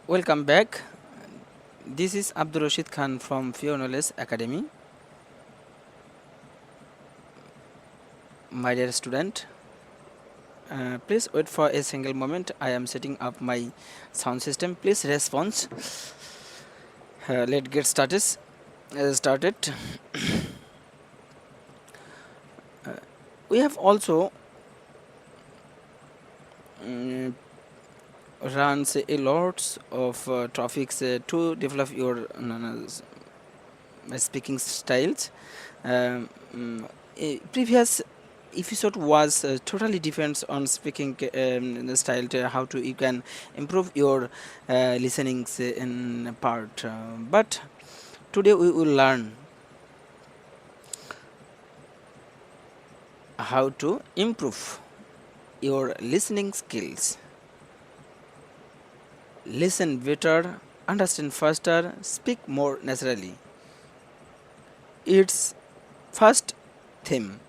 Welcome back. This is Abdul Rashid Khan from Pure Knowledge Academy. My dear student, please wait for a single moment. I am setting up my sound system. Please respond. Let's get started. We have also mm, runs a lots of topics to develop your speaking styles. Previous episode was totally different on speaking the style how to you can improve your listenings in part but today we will learn how to improve your listening skills, listen better, understand faster, speak more naturally. Its first theme.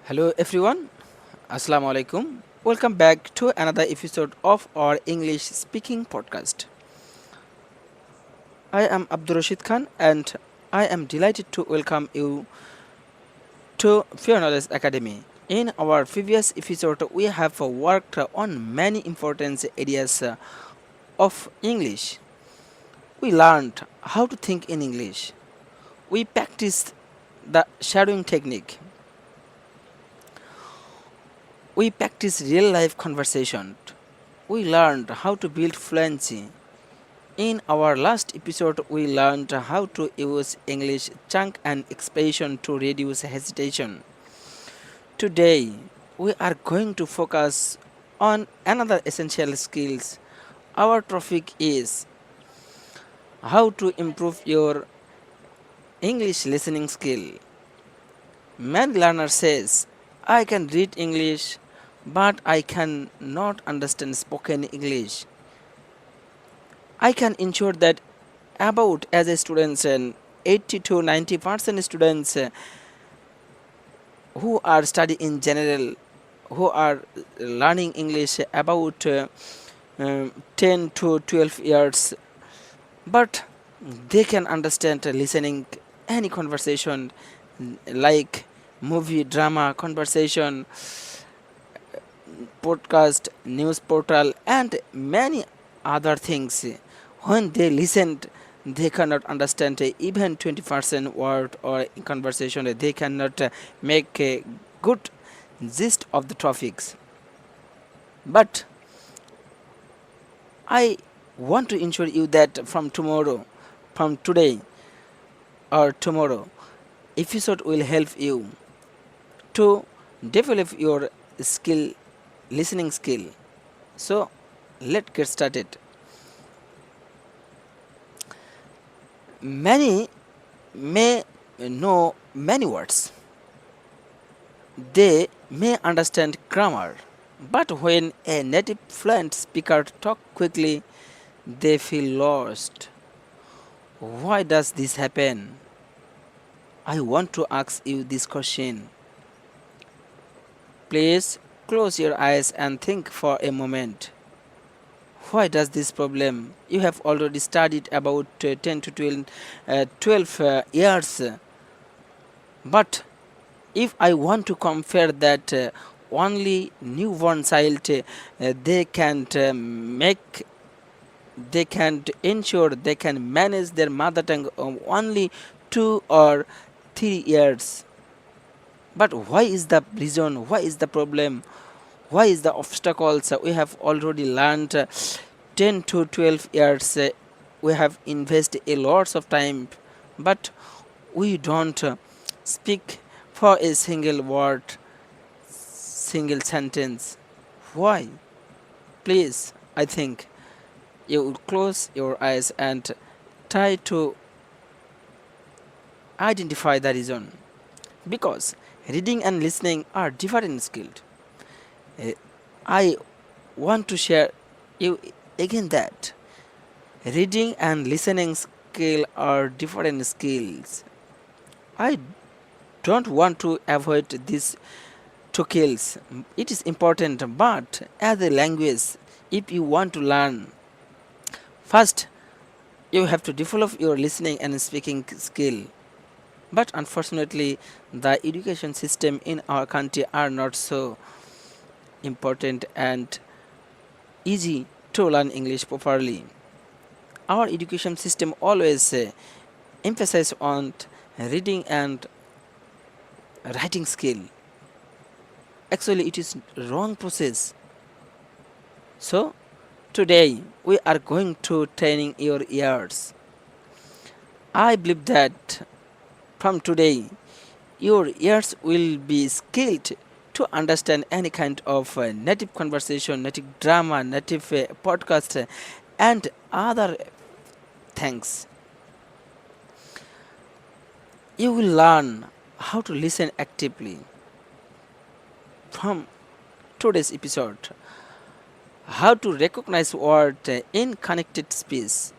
Hello everyone, assalamu alaikum. Welcome back to another episode of our English speaking podcast. I am Abdul Rashid Khan and I am delighted to welcome you to Pure Knowledge Academy. In our previous episode, we have worked on many important areas of English. We learned how to think in English. We practiced the shadowing technique. We practiced real life conversation. We learned how to build fluency. In our last episode, we learned how to use English chunk and expression to reduce hesitation. Today, we are going to focus on another essential skills. Our topic is how to improve your English listening skill. Many learner says, I can read English, but I can not understand spoken English. I can ensure that about as a students and 80 to 90% students who are study in general, who are learning English about 10 to 12 years, but they can understand listening any conversation like movie, drama, conversation, podcast, news portal, and many other things. When they listen, they cannot understand even 20% word or conversation. They cannot make a good gist of the topics. But I want to ensure you that from today or tomorrow, episode will help you to develop your skill, listening skill. So let's get started. Many may know many words. They may understand grammar. But when a native fluent speaker talk quickly, they feel lost. Why does this happen? I want to ask you this question. Please close your eyes and think for a moment. Why does this problem? You have already studied about 10 to 12 years. But if I want to compare that only newborn child, they can't make, they can't ensure, they can manage their mother tongue only 2 or 3 years. But why is the reason? Why is the problem? Why is the obstacles? We have already learned 10 to 12 years. We have invested a lots of time, but we don't speak for a single word, single sentence. Why? Please, I think you will close your eyes and try to identify the reason. Because reading and listening are different skills. Uh, I want to share you again that reading and listening skill are different skills. I don't want to avoid this to kills. It is important, but as a language, if you want to learn, first you have to develop your listening and speaking skill. But unfortunately, the education system in our country are not so important and easy to learn English properly. Our education system always emphasize on reading and writing skill. Actually, it is wrong process. So today we are going to training your ears. I believe that from today your ears will be skilled to understand any kind of native conversation, native drama, native podcast, and other things. You will learn how to listen actively from today's episode, how to recognize word in connected speech,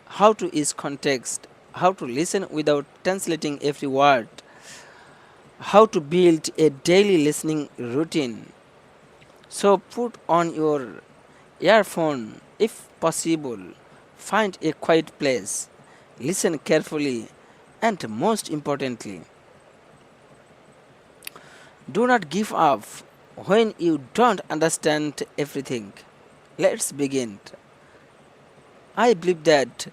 how to use context, how to listen without translating every word, how to build a daily listening routine. So put on your earphone if possible, find a quiet place, listen carefully, and most importantly, do not give up when you don't understand everything. Let's begin. I believe that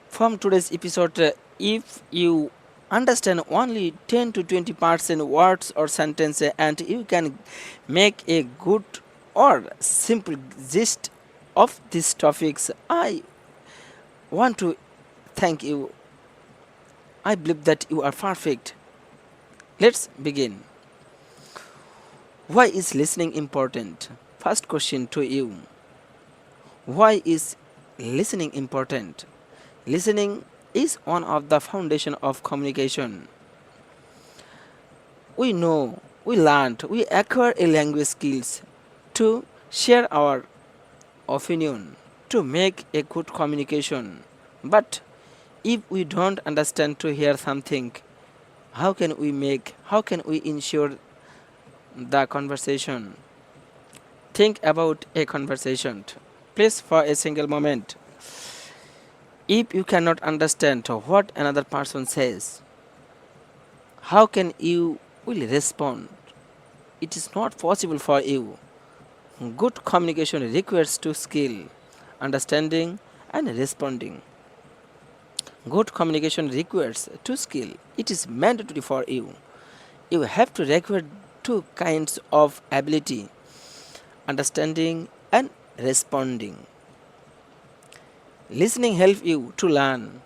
from today's episode, if you understand only 10 to 20% words or sentences and you can make a good or simple gist of these topics, I want to thank you. I believe that you are perfect. Let's begin. Why is listening important? First question to you. Why is listening important? Listening is one of the foundation of communication. We know, we learned, we acquire a language skills to share our opinion, to make a good communication. But if we don't understand to hear something, how can we ensure the conversation? Think about a conversation. Please for a single moment. If you cannot understand what another person says, how can you will respond? It is not possible for you. Good communication requires two skill, understanding and responding. Good communication requires two skill. It is mandatory for you. You have to require two kinds of ability, understanding and responding. Listening helps you to learn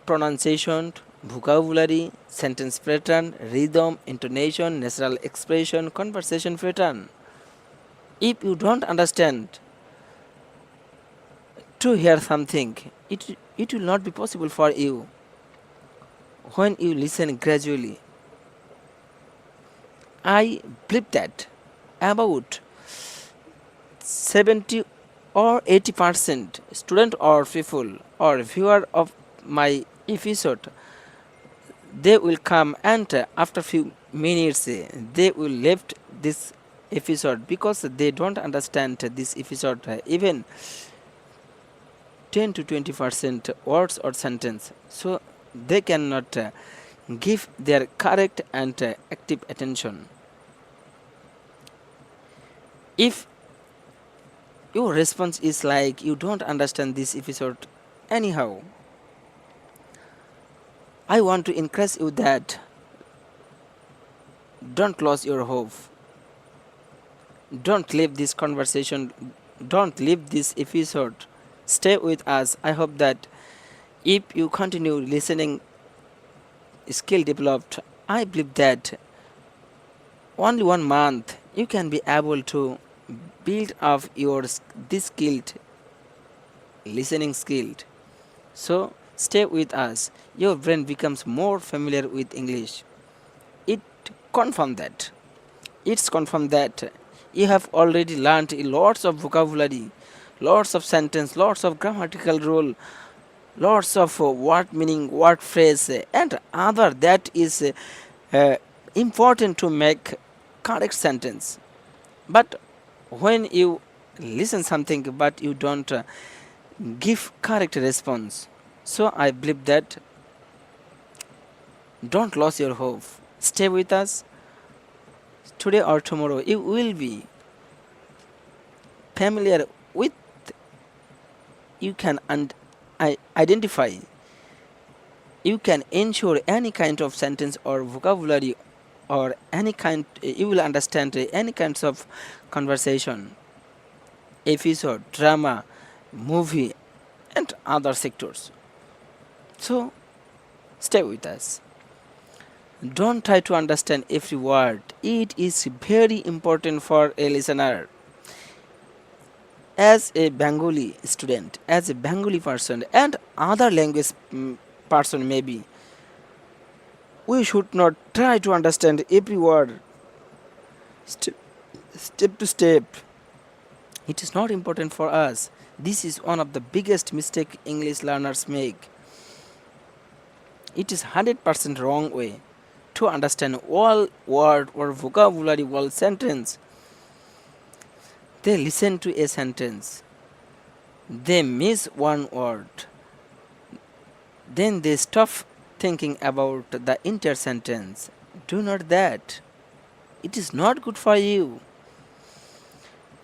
pronunciation, vocabulary, sentence pattern, rhythm, intonation, natural expression, conversation pattern. If you don't understand to hear something, it will not be possible for you. When you listen gradually, I believe that about 70 or 80% student or people or viewer of my episode, they will come and after few minutes they will left this episode because they don't understand this episode even 10 to 20% words or sentence, so they cannot give their correct and active attention. If your response is like you don't understand this episode anyhow, I want to encourage you that don't lose your hope. Don't leave this conversation. Don't leave this episode. Stay with us. I hope that if you continue listening, skill developed, I believe that only 1 month you can be able to build up your this skilled listening skill. So stay with us. Your brain becomes more familiar with English. It confirm that. It's confirmed that you have already learned lots of vocabulary, lots of sentence, lots of grammatical rule, lots of word meaning, word phrase, and other that is important to make correct sentence. But when you listen something but you don't give correct response, so I believe that don't lose your hope. Stay with us. Today or tomorrow you will be familiar with, you can identify, you can ensure any kind of sentence or vocabulary, or any kind, you will understand any kinds of conversation, episode, drama, movie, and other sectors. So stay with us. Don't try to understand every word. It is very important for a listener. As a Bengali student, as a Bengali person, and other language person, maybe we should not try to understand every word step, step to step. It is not important for us. This is one of the biggest mistake English learners make. It is 100% wrong way to understand all word or vocabulary, all sentence. They listen to a sentence, they miss one word, then they stop thinking about the entire sentence. Do not that. It is not good for you.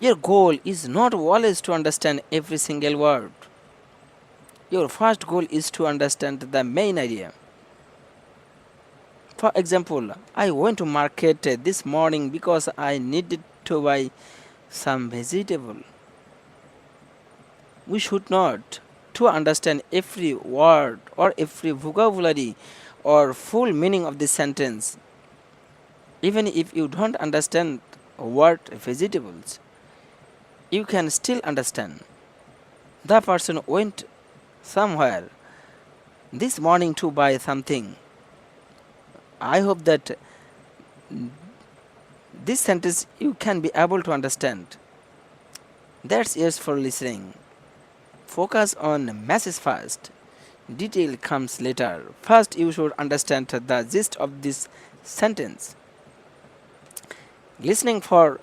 Your goal is not always to understand every single word. Your first goal is to understand the main idea. For example, I went to market this morning because I needed to buy some vegetable. We should not to understand every word or every vocabulary or full meaning of the sentence. Even if you don't understand word vegetables, you can still understand. The person went somewhere this morning to buy something. I hope that this sentence you can be able to understand. That's yes for listening. Focus on message first. Detail comes later. First, you should understand the gist of this sentence. Listening for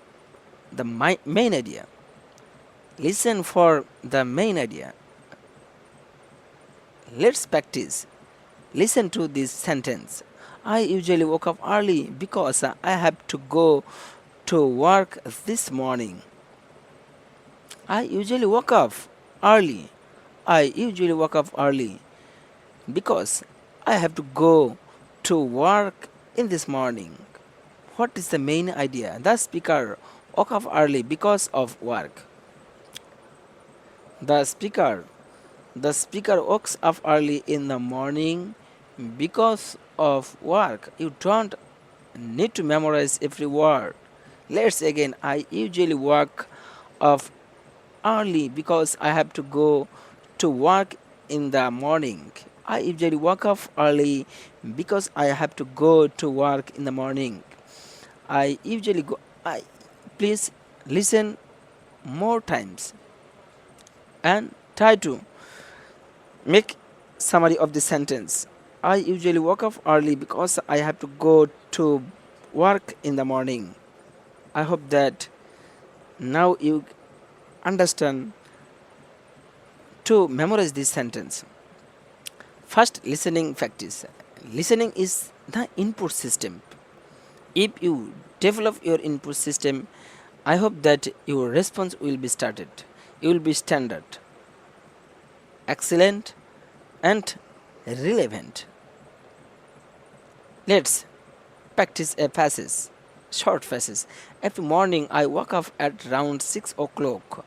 the main idea. Listen for the main idea. Let's practice. Listen to this sentence. I usually woke up early because I have to go to work this morning. I usually woke up early. I usually woke up early because I have to go to work in this morning. What is the main idea? The speaker woke up early because of work. The speaker the speaker wakes up early in the morning because of work. You don't need to memorize every word. Let's again. I usually wake up early because I have to go to work in the morning. I usually wake up early because I have to go to work in the morning. I usually go. I Please listen more times and try to make summary of the sentence. I usually wake up early because I have to go to work in the morning. I hope that now you understand to memorize this sentence. First, listening practice. Listening is the input system. If you develop your input system, I hope that your response will be started. It will be standard, excellent, and relevant. Let's practice a passage, short passage. Every morning I wake up at around 6 o'clock.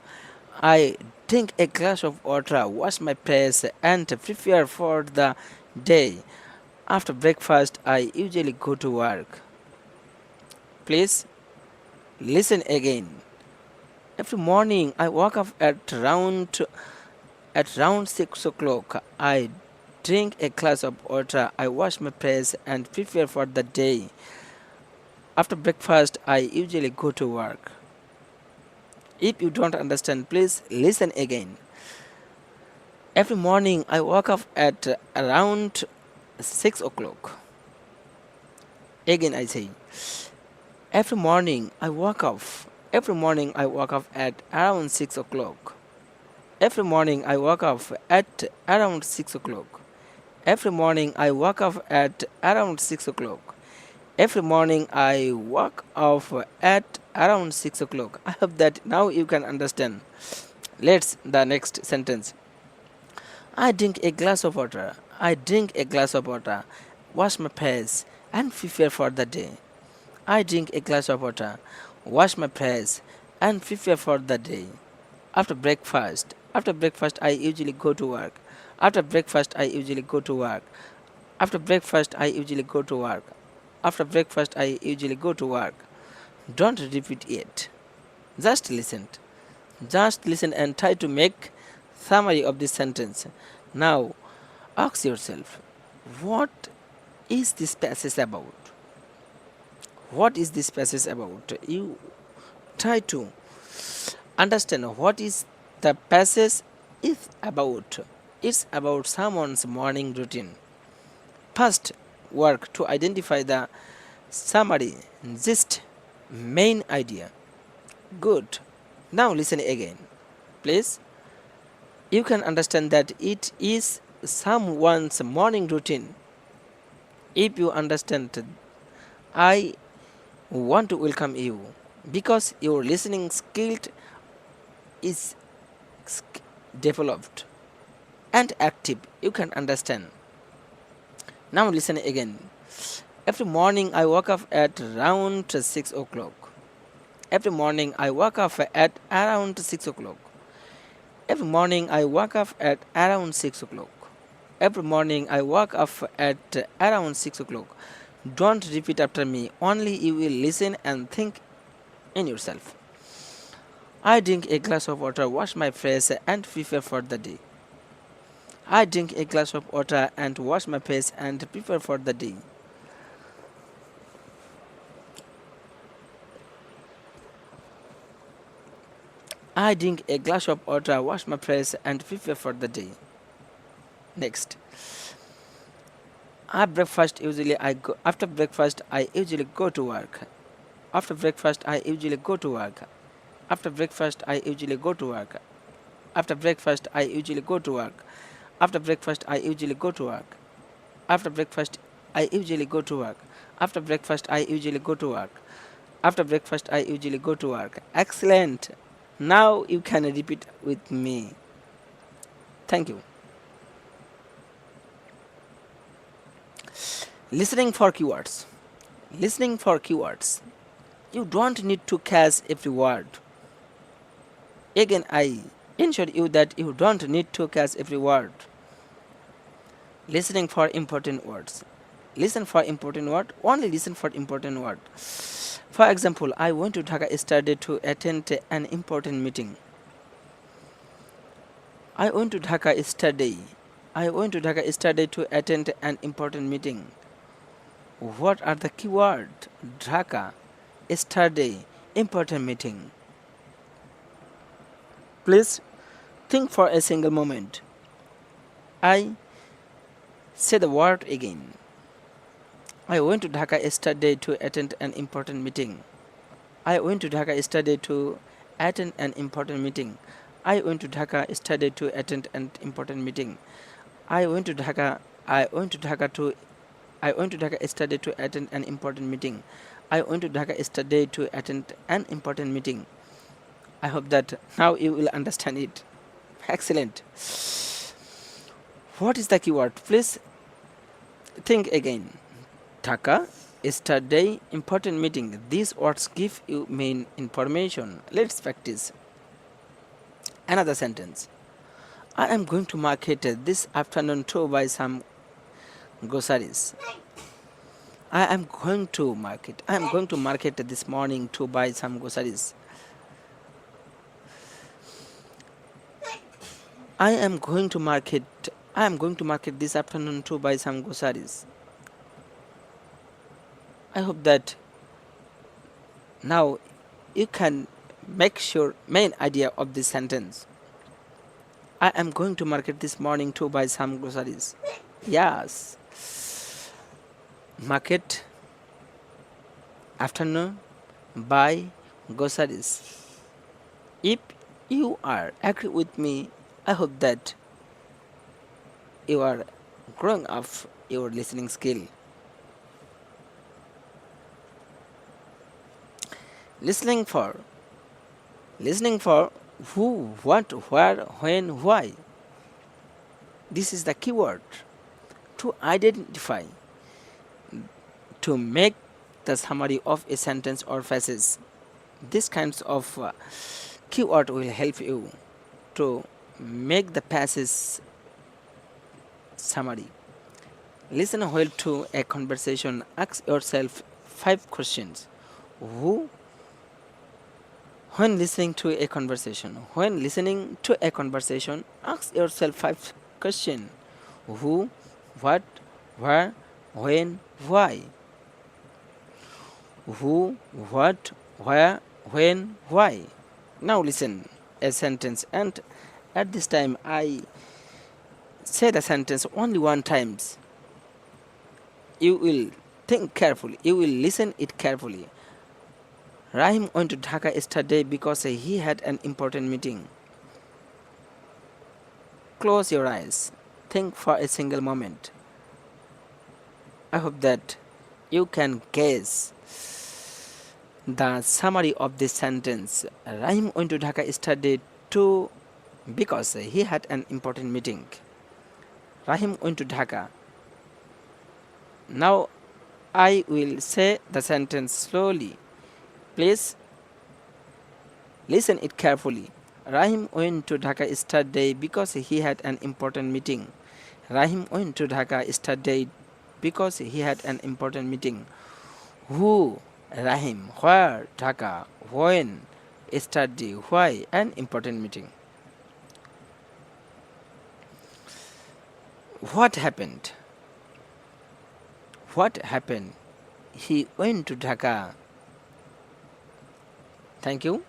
I drink a glass of water, wash my face, and prepare for the day. After breakfast, I usually go to work. Please listen again. Every morning I wake up at around 6 o'clock. I drink a glass of water, I wash my face and prepare for the day. After breakfast, I usually go to work. If you don't understand, please listen again. Every morning I wake up at around 6 o'clock. Again, I say, Every morning I wake up. Every morning I wake up at around 6 o'clock. Every morning I wake up at around 6 o'clock. Every morning I wake up at around 6 o'clock. Every morning I wake up at around 6 o'clock. I hope that now you can understand. Let's the next sentence. I drink a glass of water. I drink a glass of water. Wash my face and prepare for the day. I drink a glass of water. Wash my face and prepare for the day. After breakfast, I usually go to work. After breakfast, I usually go to work. After breakfast, I usually go to work. After breakfast, I usually go to work. Don't repeat it. Just listen. Just listen and try to make summary of this sentence. Now, ask yourself, what is this passage about? What is this passage about? You try to understand what is the passage is about. It's about someone's morning routine. First, work to identify the summary, gist, main idea. Good. Now listen again. Please, you can understand that it is someone's morning routine. If you understand, I want to welcome you because your listening skill is developed and active. You can understand. Now listen again. Every morning I wake up at around 6 o'clock. Every morning I wake up at around 6 o'clock. Every morning I wake up at around 6 o'clock. Every morning I wake up at around 6 o'clock. Don't repeat after me, only you will listen and think in yourself. I drink a glass of water, wash my face, and prepare for the day. I drink a glass of water and wash my face and prepare for the day. I drink a glass of water, wash my face, and prepare for the day. Next, after breakfast I usually go to work. After breakfast I usually go to work. After breakfast I usually go to work. After breakfast I usually go to work. After breakfast I usually go to work. After breakfast I usually go to work. After breakfast I usually go to work. After breakfast I usually go to work. Excellent. Now you can repeat with me. Thank you. Listening for keywords. Listening for keywords. You don't need to catch every word. Again, I ensure you that you don't need to catch every word. Listening for important words. Listen for important word. Only listen for important word. For example, I went to Dhaka yesterday to attend an important meeting. I went to Dhaka yesterday. I went to Dhaka yesterday to attend an important meeting. What are the keywords? Dhaka, yesterday, important meeting. Please think for a single moment. I say the word again. I went to Dhaka yesterday to attend an important meeting. I went to Dhaka yesterday to attend an important meeting. I went to Dhaka yesterday to attend an important meeting. I went to Dhaka. I went to Dhaka to. I went to Dhaka yesterday to attend an important meeting. I went to Dhaka yesterday to attend an important meeting. I hope that now you will understand it. Excellent. What is the keyword? Please think again. Dhaka, yesterday, important meeting. These words give you main information. Let's practice. Another sentence. I am going to market this afternoon to buy some groceries. I am going to market. I am going to market this morning to buy some groceries. I am going to market. I am going to market this afternoon to buy some groceries. I hope that now you can make sure main idea of this sentence. I am going to market this morning to buy some groceries. Yes. Market, afternoon, by groceries. If you are agree with me, I hope that you are growing up your listening skill. Listening for listening for who, what, where, when, why. This is the keyword to identify, to make the summary of a sentence or phrases. These kinds of keyword will help you to make the passage summary. Listen well to a conversation. Ask yourself 5 questions. Who, when listening to a conversation, ask yourself 5 questions. Who, what, where, when, why. Who, what, where, when, why. Now listen a sentence, and at this time I say the sentence only one times. You will think carefully, you will listen it carefully. Rahim went to Dhaka yesterday because he had an important meeting. Close your eyes. Think for a single moment. I hope that you can guess the summary of this sentence. Rahim went to Dhaka yesterday to because he had an important meeting. Rahim went to Dhaka. Now I will say the sentence slowly. Please listen it carefully. Rahim went to Dhaka yesterday because he had an important meeting. Rahim went to Dhaka yesterday because he had an important meeting. Who? Rahim. Where? Dhaka. When? Yesterday. Why? An important meeting. What happened? What happened? He went to Dhaka. Thank you.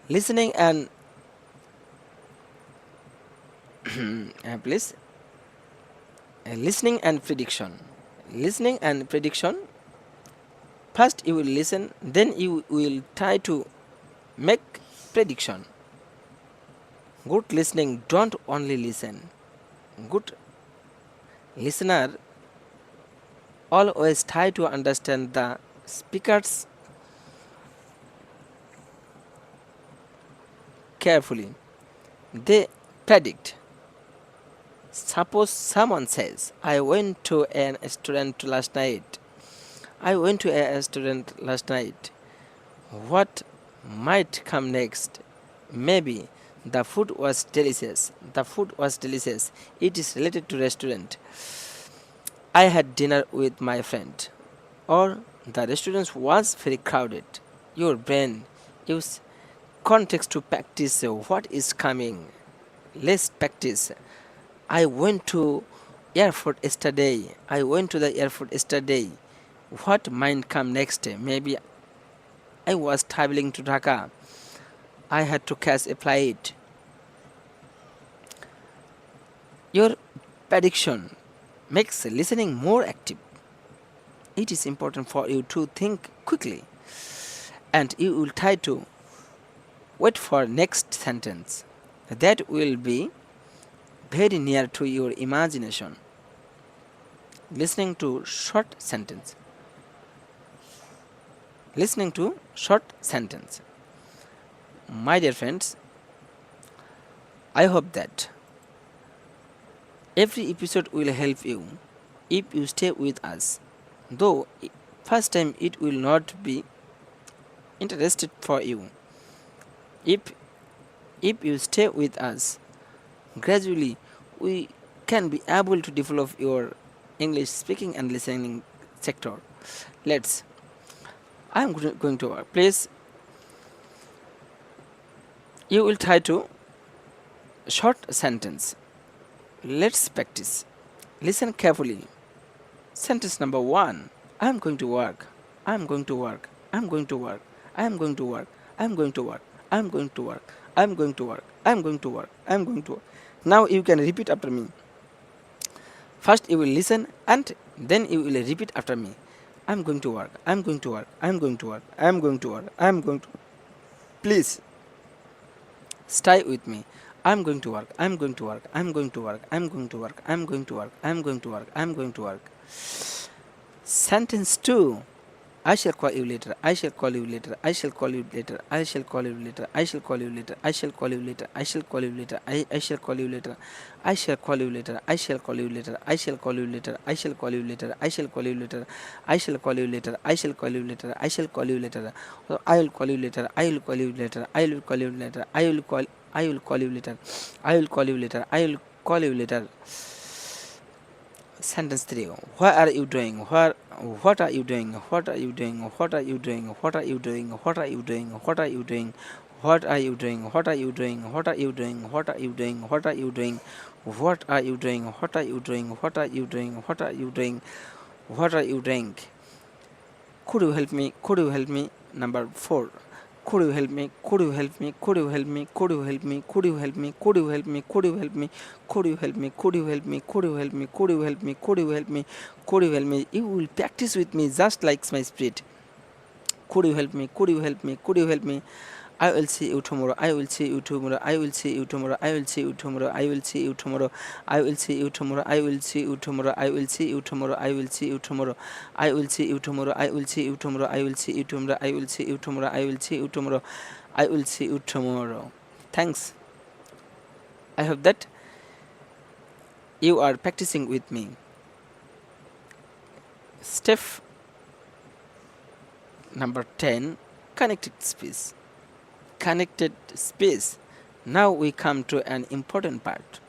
Listening and please listening and prediction. Listening and prediction. First you will listen, then you will try to make prediction. Good listening, don't only listen. Good listener always try to understand the speakers carefully. They predict. Suppose someone says, I went to a restaurant last night. I went to a restaurant last night. What might come next? Maybe the food was delicious. The food was delicious. It is related to restaurant. I had dinner with my friend. Or the restaurant was very crowded. Your brain use context to practice what is coming. Let's practice. I went to airport yesterday. I went to the airport yesterday. What might come next? Maybe I was traveling to Dhaka. I had to catch a flight. Your prediction makes listening more active. It is important for you to think quickly, and you will try to wait for next sentence. That will be very near to your imagination. Listening to short sentence. Listening to short sentence. My dear friends, I hope that every episode will help you if you stay with us. Though first time it will not be interested for you. If you stay with us, gradually we can be able to develop your English speaking and listening sector. Let's. I am going to work. Please, you will try to short sentence. Let's practice. Listen carefully. Sentence number 1. I am going to work. I am going to work. I am going to work. I am going to work. I am going to work. I am going to work. I am going to work. I am going to work. I am going to work. Now you can repeat after me. First you will listen and then you will repeat after me. I'm going to work. I'm going to work. I'm going to work. I'm going to work. I'm going to. Please stay with me. I'm going to work. I'm going to work. I'm going to work. I'm going to work. I'm going to work. I'm going to work. I'm going to work. Sentence 2. I shall call you later. I shall call you later. I shall call you later. I shall call you later. I shall call you later. I shall call you later. I shall call you later. I shall call you later. I shall call you later. I shall call you later. I shall call you later. I shall call you later. I shall call you later. I shall call you later. I shall call you later. I shall call you later. I will call you later. I will call you later. I will call you later. I will call you later. I will call you later. I will call you later. Sentence 3. What are you doing? What are you doing? What are you doing? What are you doing? What are you doing? What are you doing? What are you doing? What are you doing? What are you doing? What are you doing? What are you doing? What are you doing? What are you doing? What are you doing? What are you doing? What are you doing? What are you doing? Could you help me? Could you help me? Number 4. Could you help me? Could you help me? Could you help me? Could you help me? Could you help me? Could you help me? Could you help me? Could you help me? Could you help me? Could you help me? Could you help me? Could you help me? Could you help me? You will practice with me just like my spirit. Could you help me? Could you help me? Could you help me? I will see you tomorrow. I will see you tomorrow. I will see you tomorrow. I will see you tomorrow. I will see you tomorrow. I will see you tomorrow. I will see you tomorrow. I will see you tomorrow. I will see you tomorrow. I will see you tomorrow. I will see you tomorrow. I will see you tomorrow. I will see you tomorrow. I will see you tomorrow. I will see you tomorrow. Thanks. I hope that you are practicing with me. Step number 10. Connected speech. Connected space. Now we come to an important part.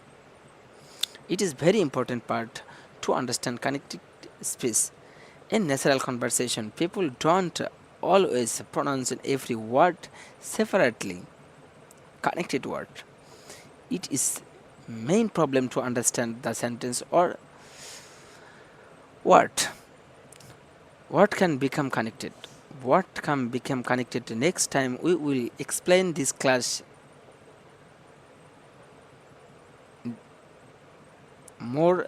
It is very important part to understand connected space. In natural conversation, people don't always pronounce every word separately. Connected word. It is main problem to understand the sentence or what. What can become connected? What can become connected? Next time we will explain this class more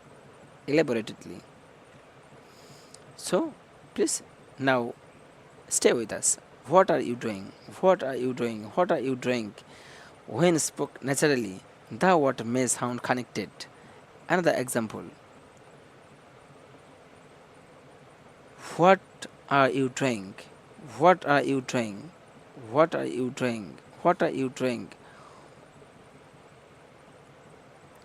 elaborately. So please now stay with us. What are you doing? What are you doing? What are you doing? When spoke naturally, the word may sound connected. Another example. What are you doing? What are you doing? What are you doing? What are you doing?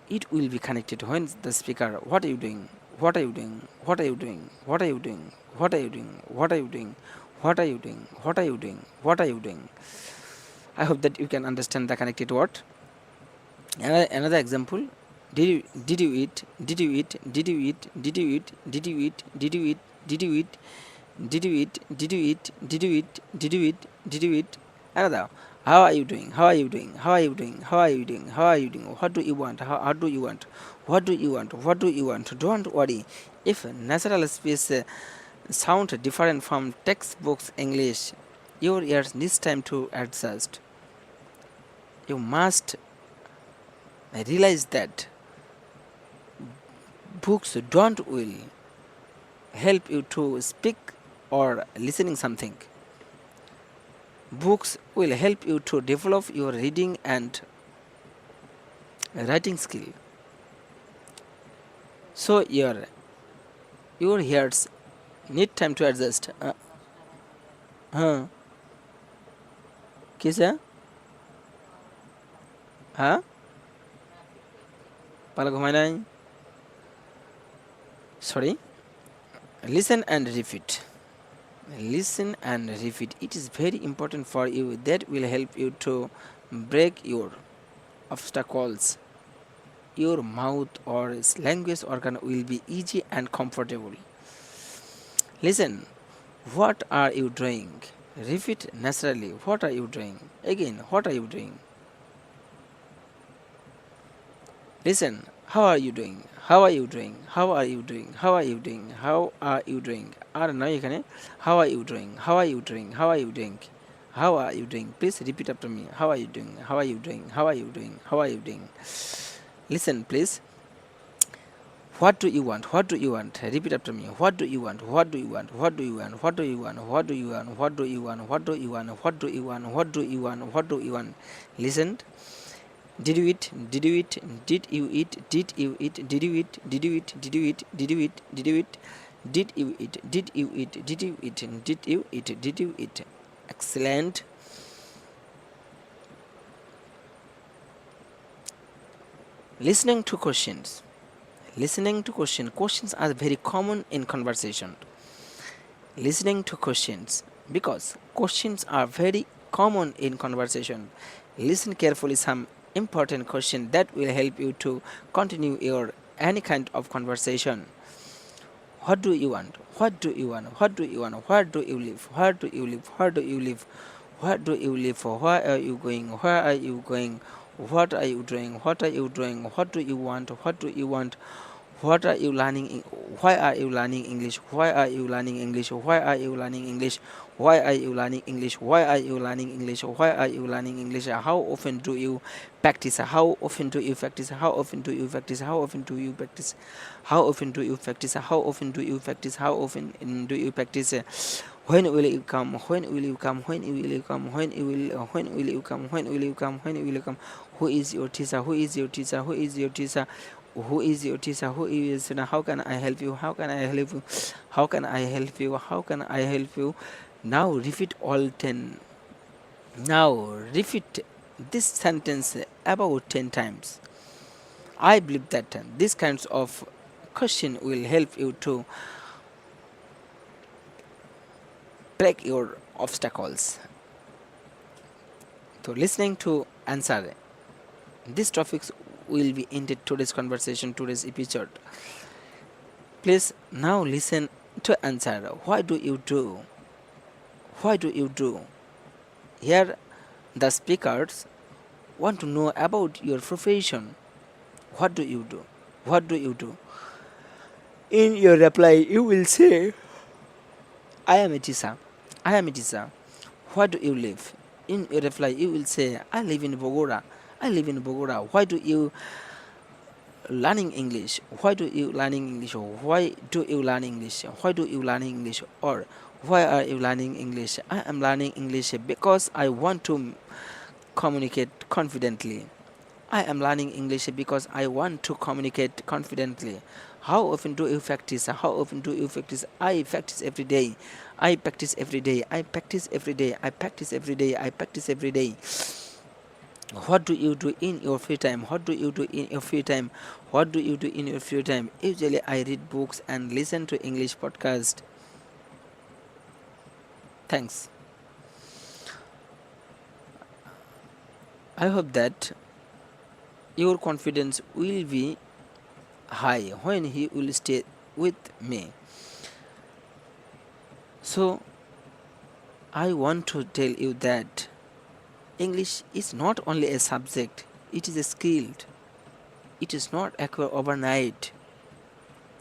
It will be connected when the speaker, what are you doing? What are you doing? What are you doing? What are you doing? What are you doing? What are you doing? What are you doing? What are you doing? What are you doing? I hope that you can understand the connected word. Another example. Did you eat? Did you eat? Did you eat? Did you eat? Did you eat? Did you eat? Did you eat? Did you eat? Did you eat? Did you eat? Did you eat? Did you eat? Another. How are you doing? How are you doing? How are you doing? How are you doing? How are you doing? What do you want? How do you want? What do you want? What do you want? Don't worry. If natural speech sound different from textbooks English, your ears needs time to adjust. You must realize that books don't will help you to speak or listening something. Books will help you to develop your reading and writing skill. So your ears need time to adjust. हाँ किसे हाँ पाला घुमाई नहीं sorry. Listen and repeat. Listen and repeat. It is very important for you. That will help you to break your obstacles. Your mouth or language organ will be easy and comfortable. Listen. What are you doing? Repeat naturally. What are you doing? Again, what are you doing? Listen. How are you doing? How are you doing? How are you doing? How are you doing? How are you doing? আর নয় এখানে how are you doing? How are you doing? How are you doing? How are you doing? Please repeat after me. How are you doing? How are you doing? How are you doing? How are you doing? Listen, please. What do you want? What do you want? Repeat after me. What do you want? What do you want? What do you want? What do you want? What do you want? What do you want? What do you want? What do you want? What do you want? What do you want? Listen. Did you eat? Did you eat? Did you eat? Did you eat? Did you eat? Did you eat? Did you eat? Did you eat? Did you eat? Did you eat? Did you eat? Did you eat? Did you eat? Did you eat? Excellent. Listening to questions. Listening to questions are very common in conversation. Listening to questions, because questions are very common in conversation. Listen carefully some important question that will help you to continue your any kind of conversation. What do you want? What do you want? What do you want? Where do you live? Where do you live? Where do you live? Where do you live? Where are you going? Where are you going? What are you doing? What are you doing? What do you want? What do you want? What are you learning? Why are you learning English? Why are you learning English? Why are you learning English? Why are you learning English? Why are you learning English? Why are you learning English? How often do you practice? How often do you practice? How often do you practice? How often do you practice? How often do you practice? How often do you practice? How often do you practice? When will you come? When will you come? When will you come? When will you come? When will you come? When will you come? Who is your teacher? Who is your teacher? Who is your teacher? Who is your teacher? Who is, how can I help you? How can I help you? How can I help you? How can I help you? Now repeat all 10. Now repeat this sentence about 10 times. I believe that this kinds of question will help you to break your obstacles. So listening to answer. These topics will be ended today's conversation, today's episode. Please now listen to answer. Why do you do? Why do you do? Here the speakers want to know about your profession. What do you do? What do you do? In your reply, you will say, I am a teacher. I am a teacher. Where do you live? In your reply, you will say, I live in Bogora. I live in Bogora. Why do you learning English? Why do you learning English? Or why do you learn English? Why do you learning English? Or why are you learning English? I am learning English because I want to communicate confidently. I am learning English because I want to communicate confidently. How often do you practice? How often do you practice? I practice every day. I practice every day. I practice every day. I practice every day. I practice every day. What do you do in your free time? What do you do in your free time? What do you do in your free time? Usually I read books and listen to English podcast. Thanks. I hope that your confidence will be high when he will stay with me. So I want to tell you that English is not only a subject, it is a skill. It is not acquired overnight.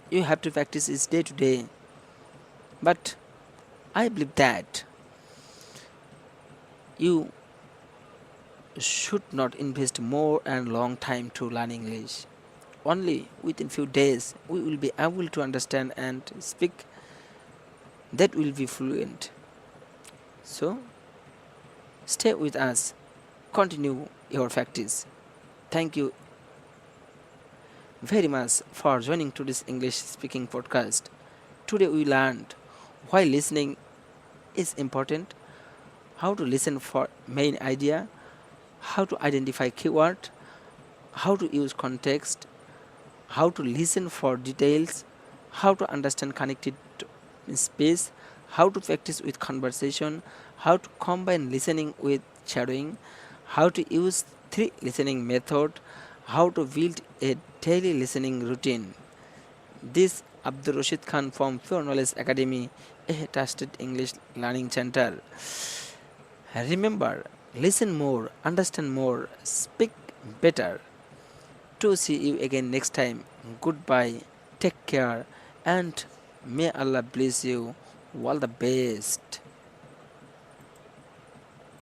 You have to practice it day to day. But I believe that you should not invest more and long time to learn English. Only within few days we will be able to understand and speak, that will be fluent. So stay with us, continue your practice. Thank you very much for joining to this English speaking podcast. Today we learned why listening is important, how to listen for main idea, how to identify keyword, how to use context, how to listen for details, how to understand connected space, how to practice with conversation, how to combine listening with shadowing, how to use three listening method, how to build a daily listening routine. This Abdul Rashid Khan from Pure Knowledge Academy, a trusted English learning center. Remember, listen more, understand more, speak better. To see you again next time. Goodbye, take care, and may Allah bless you. All the best.